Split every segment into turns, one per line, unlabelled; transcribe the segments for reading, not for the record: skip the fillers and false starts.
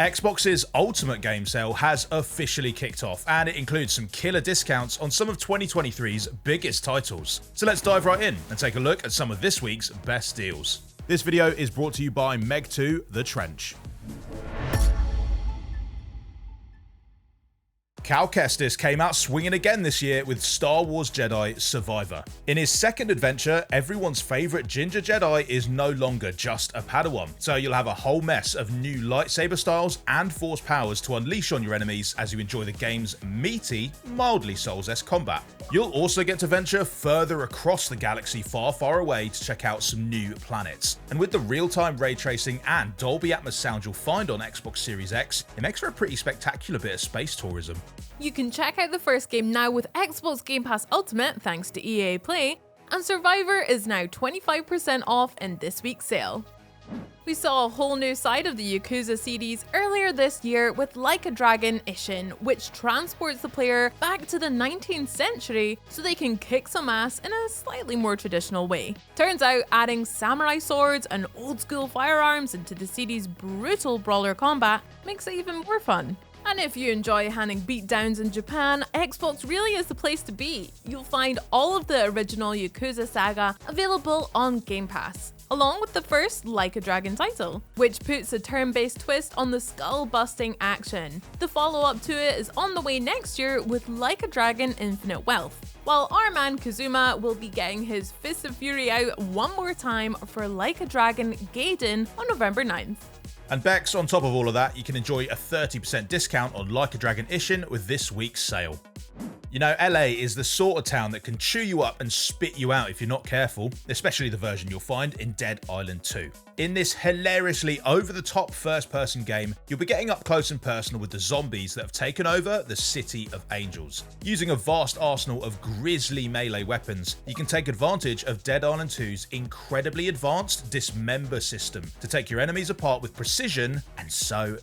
Xbox's Ultimate Game Sale has officially kicked off, and it includes some killer discounts on some of 2023's biggest titles. So let's dive right in and take a look at some of this week's best deals. This video is brought to you by Meg 2 The Trench. Cal Kestis came out swinging again this year with Star Wars Jedi Survivor. In his second adventure, everyone's favourite Ginger Jedi is no longer just a Padawan, so you'll have a whole mess of new lightsaber styles and force powers to unleash on your enemies as you enjoy the game's meaty, mildly Souls-esque combat. You'll also get to venture further across the galaxy far away to check out some new planets. And with the real-time ray tracing and Dolby Atmos sound you'll find on Xbox Series X, it makes for a pretty spectacular bit of space tourism.
You can check out the first game now with Xbox Game Pass Ultimate thanks to EA Play, and Survivor is now 25% off in this week's sale. We saw a whole new side of the Yakuza series earlier this year with Like a Dragon Ishin, which transports the player back to the 19th century so they can kick some ass in a slightly more traditional way. Turns out adding samurai swords and old school firearms into the series' brutal brawler combat makes it even more fun. And if you enjoy handing beatdowns in Japan, Xbox really is the place to be. You'll find all of the original Yakuza saga available on Game Pass, along with the first Like a Dragon title, which puts a turn-based twist on the skull-busting action. The follow-up to it is on the way next year with Like a Dragon Infinite Wealth, while our man Kazuma will be getting his Fist of Fury out one more time for Like a Dragon Gaiden on November 9th.
And Bex, on top of all of that, you can enjoy a 30% discount on Like a Dragon Ishin with this week's sale. You know, LA is the sort of town that can chew you up and spit you out if you're not careful, especially the version you'll find in Dead Island 2. In this hilariously over-the-top first-person game, you'll be getting up close and personal with the zombies that have taken over the City of Angels. Using a vast arsenal of grisly melee weapons, you can take advantage of Dead Island 2's incredibly advanced dismember system to take your enemies apart with precision and so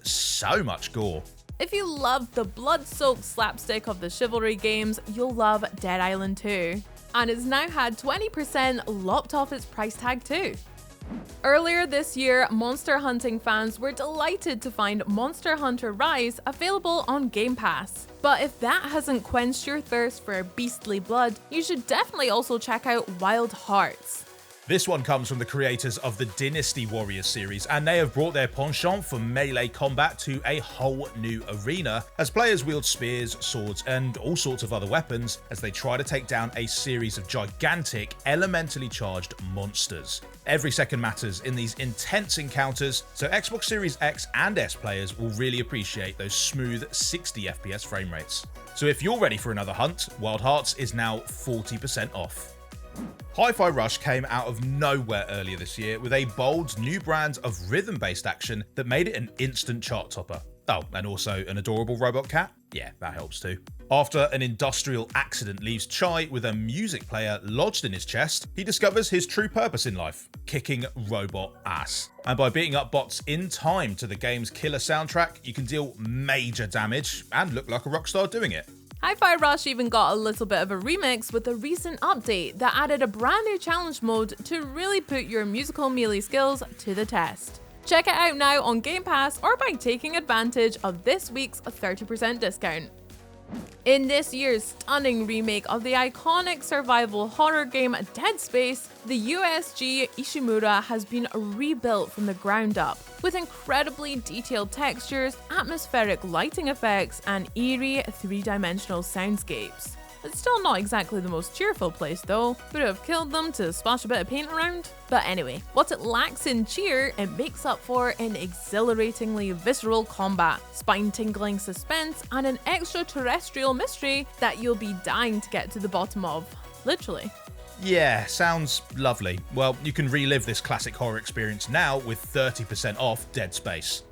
much gore.
If you love the blood-soaked slapstick of the Chivalry games, you'll love Dead Island 2. And it's now had 20% lopped off its price tag too. Earlier this year, monster hunting fans were delighted to find Monster Hunter Rise available on Game Pass. But if that hasn't quenched your thirst for beastly blood, you should definitely also check out Wild Hearts.
This one comes from the creators of the Dynasty Warriors series, and they have brought their penchant for melee combat to a whole new arena as players wield spears, swords, and all sorts of other weapons as they try to take down a series of gigantic, elementally charged monsters. Every second matters in these intense encounters, so Xbox Series X and S players will really appreciate those smooth 60 FPS frame rates. So if you're ready for another hunt, Wild Hearts is now 40% off. Hi-Fi Rush came out of nowhere earlier this year with a bold new brand of rhythm-based action that made it an instant chart topper. Oh, and also an adorable robot cat? Yeah, that helps too. After an industrial accident leaves Chai with a music player lodged in his chest, he discovers his true purpose in life, kicking robot ass. And by beating up bots in time to the game's killer soundtrack, you can deal major damage and look like a rockstar doing it.
Hi-Fi Rush even got a little bit of a remix with a recent update that added a brand new challenge mode to really put your musical melee skills to the test. Check it out now on Game Pass or by taking advantage of this week's 30% discount. In this year's stunning remake of the iconic survival horror game Dead Space, the USG Ishimura has been rebuilt from the ground up, with incredibly detailed textures, atmospheric lighting effects, and eerie three-dimensional soundscapes. It's still not exactly the most cheerful place though. Would it have killed them to splash a bit of paint around? But anyway, what it lacks in cheer, it makes up for in exhilaratingly visceral combat, spine-tingling suspense, and an extraterrestrial mystery that you'll be dying to get to the bottom of. Literally.
Yeah, sounds lovely. Well, you can relive this classic horror experience now with 30% off Dead Space.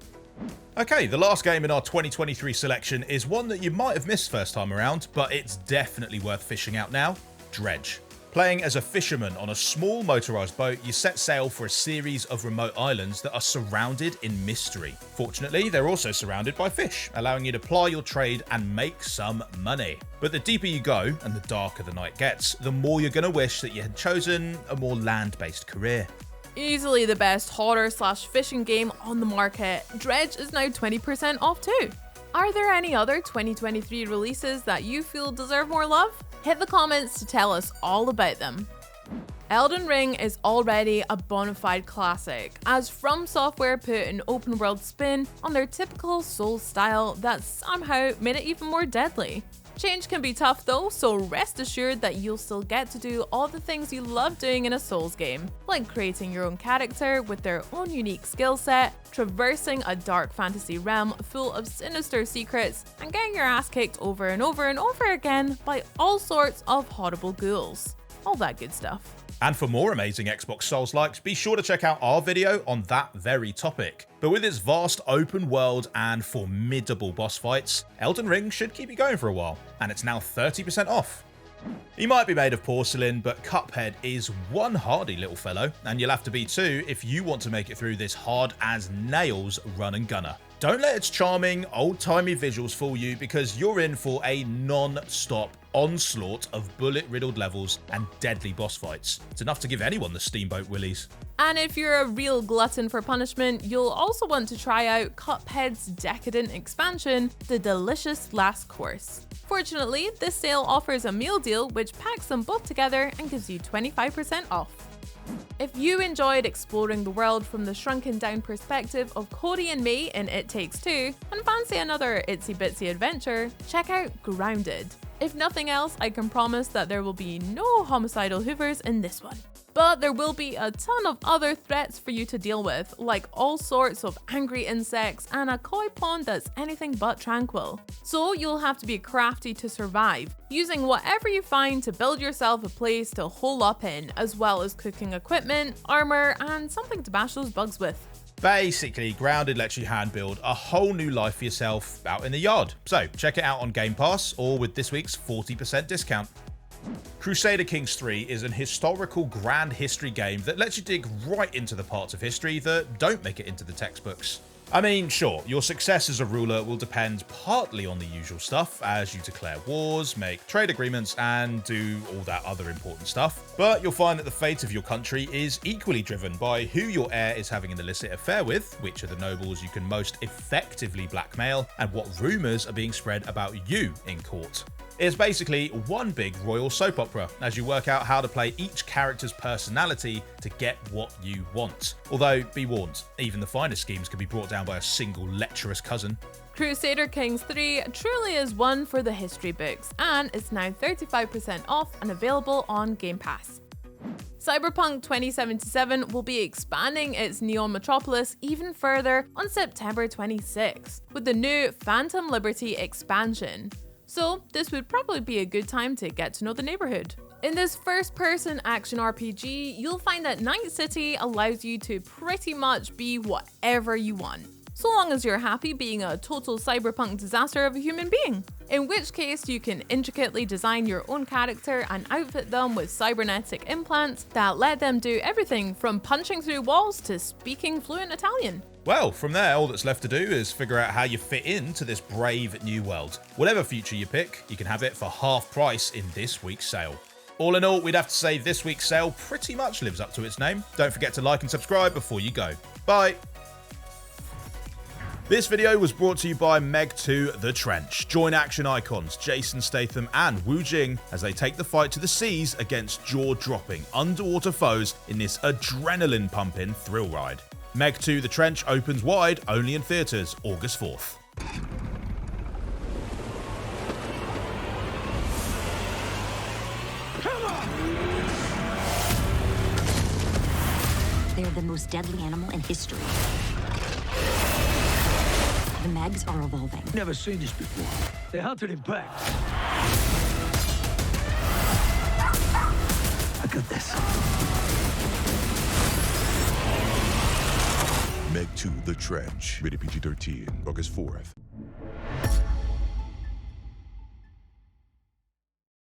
Okay, the last game in our 2023 selection is one that you might have missed first time around, but it's definitely worth fishing out now: Dredge. Playing as a fisherman on a small motorised boat, you set sail for a series of remote islands that are surrounded in mystery. Fortunately, they're also surrounded by fish, allowing you to ply your trade and make some money. But the deeper you go, and the darker the night gets, the more you're going to wish that you had chosen a more land-based career.
Easily the best horror/fishing game on the market, Dredge is now 20% off too. Are there any other 2023 releases that you feel deserve more love? Hit the comments to tell us all about them. Elden Ring is already a bona fide classic, as From Software put an open world spin on their typical Souls style that somehow made it even more deadly. Change can be tough though, so rest assured that you'll still get to do all the things you love doing in a Souls game, like creating your own character with their own unique skill set, traversing a dark fantasy realm full of sinister secrets, and getting your ass kicked over and over and over again by all sorts of horrible ghouls. All that good stuff.
And for more amazing Xbox Souls-likes, be sure to check out our video on that very topic. But with its vast open world and formidable boss fights, Elden Ring should keep you going for a while, and it's now 30% off. He might be made of porcelain, but Cuphead is one hardy little fellow, and you'll have to be too if you want to make it through this hard as nails run and gunner. Don't let its charming, old-timey visuals fool you, because you're in for a non-stop onslaught of bullet-riddled levels and deadly boss fights. It's enough to give anyone the steamboat willies.
And if you're a real glutton for punishment, you'll also want to try out Cuphead's decadent expansion, The Delicious Last Course. Fortunately, this sale offers a meal deal which packs them both together and gives you 25% off. If you enjoyed exploring the world from the shrunken down perspective of Cody and May in It Takes Two, and fancy another itsy bitsy adventure, check out Grounded. If nothing else, I can promise that there will be no homicidal hoovers in this one. But there will be a ton of other threats for you to deal with, like all sorts of angry insects and a koi pond that's anything but tranquil. So you'll have to be crafty to survive, using whatever you find to build yourself a place to hole up in, as well as cooking equipment, armor, and something to bash those bugs with.
Basically, Grounded lets you hand build a whole new life for yourself out in the yard. So check it out on Game Pass or with this week's 40% discount. Crusader Kings III is an historical grand history game that lets you dig right into the parts of history that don't make it into the textbooks. I mean, sure, your success as a ruler will depend partly on the usual stuff, as you declare wars, make trade agreements, and do all that other important stuff, but you'll find that the fate of your country is equally driven by who your heir is having an illicit affair with, which are the nobles you can most effectively blackmail, and what rumours are being spread about you in court. It's basically one big royal soap opera as you work out how to play each character's personality to get what you want. Although, be warned, even the finest schemes can be brought down by a single lecherous cousin.
Crusader Kings III truly is one for the history books, and it's now 35% off and available on Game Pass. Cyberpunk 2077 will be expanding its Neon Metropolis even further on September 26th with the new Phantom Liberty expansion. So this would probably be a good time to get to know the neighborhood. In this first-person action RPG, you'll find that Night City allows you to pretty much be whatever you want, so long as you're happy being a total cyberpunk disaster of a human being. In which case, you can intricately design your own character and outfit them with cybernetic implants that let them do everything from punching through walls to speaking fluent Italian.
Well, from there, all that's left to do is figure out how you fit into this brave new world. Whatever future you pick, you can have it for half price in this week's sale. All in all, we'd have to say this week's sale pretty much lives up to its name. Don't forget to like and subscribe before you go. Bye! This video was brought to you by Meg 2 The Trench. Join action icons Jason Statham and Wu Jing as they take the fight to the seas against jaw-dropping underwater foes in this adrenaline-pumping thrill ride. Meg 2 The Trench opens wide only in theaters August 4th.
They're the most deadly animal in history. The Megs are evolving.
Never seen this before. They hunted in packs. I got this.
Meg 2 The Trench. Rated PG-13. August 4th.